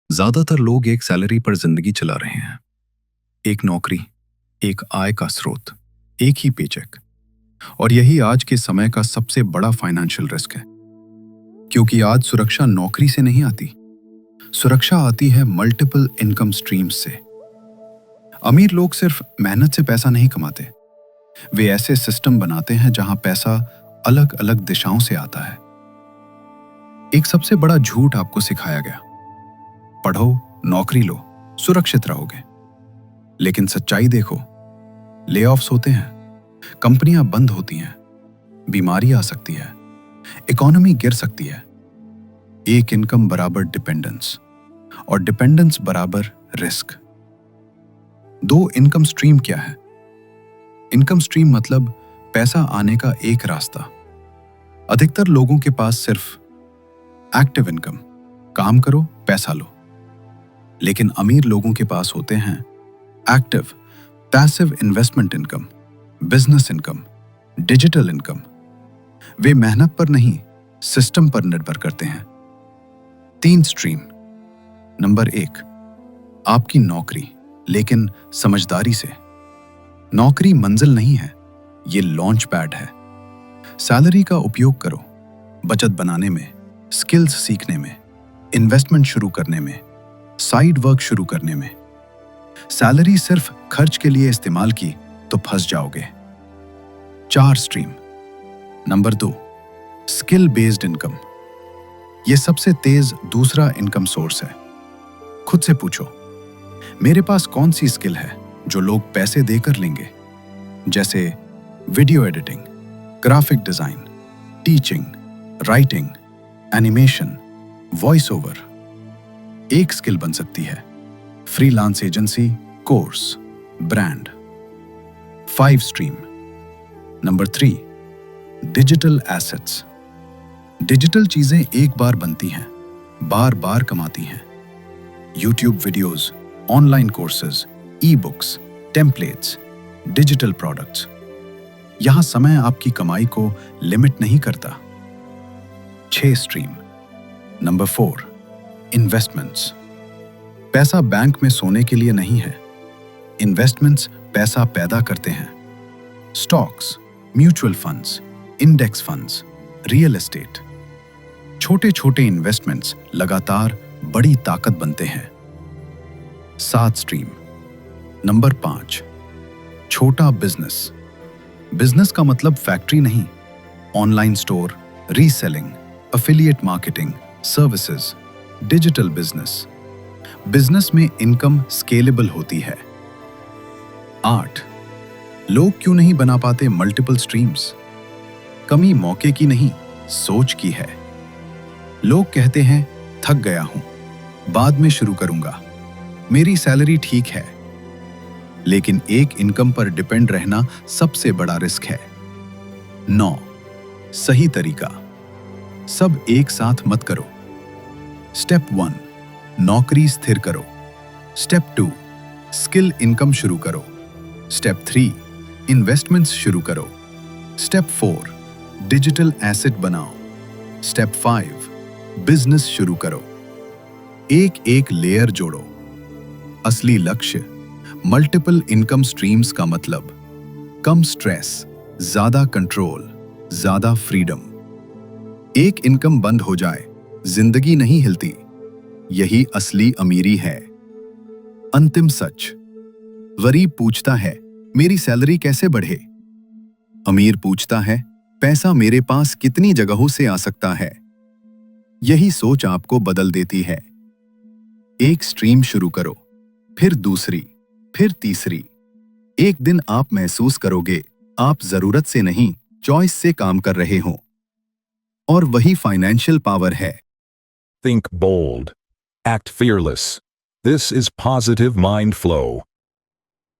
ज्यादातर लोग एक सैलरी पर जिंदगी चला रहे हैं। एक नौकरी, एक आय का स्रोत, एक ही पेचेक। और यही आज के समय का सबसे बड़ा फाइनेंशियल रिस्क है। क्योंकि आज सुरक्षा नौकरी से नहीं आती, सुरक्षा आती है मल्टीपल इनकम स्ट्रीम्स से। अमीर लोग सिर्फ मेहनत से पैसा नहीं कमाते, वे ऐसे सिस्टम बनाते हैं जहां पैसा अलग अलग दिशाओं से आता है। एक सबसे बड़ा झूठ आपको सिखाया गया, पढ़ो, नौकरी लो, सुरक्षित रहोगे। लेकिन सच्चाई देखो, लेऑफ्स होते हैं, कंपनियां बंद होती हैं, बीमारी आ सकती है, इकोनॉमी गिर सकती है। एक इनकम बराबर डिपेंडेंस, और डिपेंडेंस बराबर रिस्क। दो इनकम स्ट्रीम क्या है? इनकम स्ट्रीम मतलब पैसा आने का एक रास्ता। अधिकतर लोगों के पास सिर्फ एक्टिव इनकम, काम करो पैसा लो। लेकिन अमीर लोगों के पास होते हैं active, passive investment income, business income, digital income. वे मेहनत पर नहीं, सिस्टम पर निर्भर करते हैं। 3 स्ट्रीम। नंबर 1, आपकी नौकरी, लेकिन समझदारी से। नौकरी मंजिल नहीं है, ये लॉन्च पैड है। सैलरी का उपयोग करो बचत बनाने में, स्किल्स सीखने में, इन्वेस्टमेंट शुरू करने में, साइड वर्क शुरू करने में। सैलरी सिर्फ खर्च के लिए इस्तेमाल की तो फंस जाओगे। 4 stream. Number 2, skill based income. यह सबसे तेज दूसरा इनकम सोर्स है। खुद से पूछो, मेरे पास कौन सी स्किल है जो लोग पैसे देकर लेंगे? जैसे video editing, graphic design, teaching, writing, animation, voice over. एक स्किल बन सकती है freelance agency, course, brand. 5 stream. Number 3, digital assets. Digital चीजें एक बार बनती हैं, बार बार कमाती हैं। YouTube videos, online courses, e books, templates, digital products. यहां समय आपकी कमाई को लिमिट नहीं करता। 6 स्ट्रीम। Number 4, investments. पैसा बैंक में सोने के लिए नहीं है, इन्वेस्टमेंट्स पैसा पैदा करते हैं। Stocks, mutual funds, index funds, real estate. छोटे छोटे इन्वेस्टमेंट्स लगातार बड़ी ताकत बनते हैं। 7 स्ट्रीम। नंबर 5, छोटा बिजनेस। बिजनेस का मतलब फैक्ट्री नहीं, online store, reselling, affiliate marketing, services, digital business. Business में इनकम स्केलेबल होती है। 8, लोग क्यों नहीं बना पाते मल्टीपल स्ट्रीम्स? कमी मौके की नहीं, सोच की है। लोग कहते हैं थक गया हूं, बाद में शुरू करूंगा, मेरी सैलरी ठीक है। लेकिन एक इनकम पर डिपेंड रहना सबसे बड़ा रिस्क है। 9, सही तरीका। सब एक साथ मत करो। स्टेप 1, नौकरी स्थिर करो। स्टेप 2, स्किल इनकम शुरू करो। स्टेप 3, इन्वेस्टमेंट्स शुरू करो। स्टेप 4, डिजिटल एसेट बनाओ। स्टेप 5, बिजनेस शुरू करो। एक एक लेयर जोड़ो। असली लक्ष्य, मल्टीपल इनकम स्ट्रीम्स का मतलब कम स्ट्रेस, ज्यादा कंट्रोल, ज्यादा फ्रीडम। एक इनकम बंद हो जाए, जिंदगी नहीं हिलती। यही असली अमीरी है। अंतिम सच, गरीब पूछता है मेरी सैलरी कैसे बढ़े? अमीर पूछता है पैसा मेरे पास कितनी जगहों से आ सकता है? यही सोच आपको बदल देती है। एक स्ट्रीम शुरू करो, फिर दूसरी, फिर तीसरी। एक दिन आप महसूस करोगे आप जरूरत से नहीं, चॉइस से काम कर रहे हो। और वही फाइनेंशियल पावर है। Think bold. Act fearless. This is Positive Mind Flow.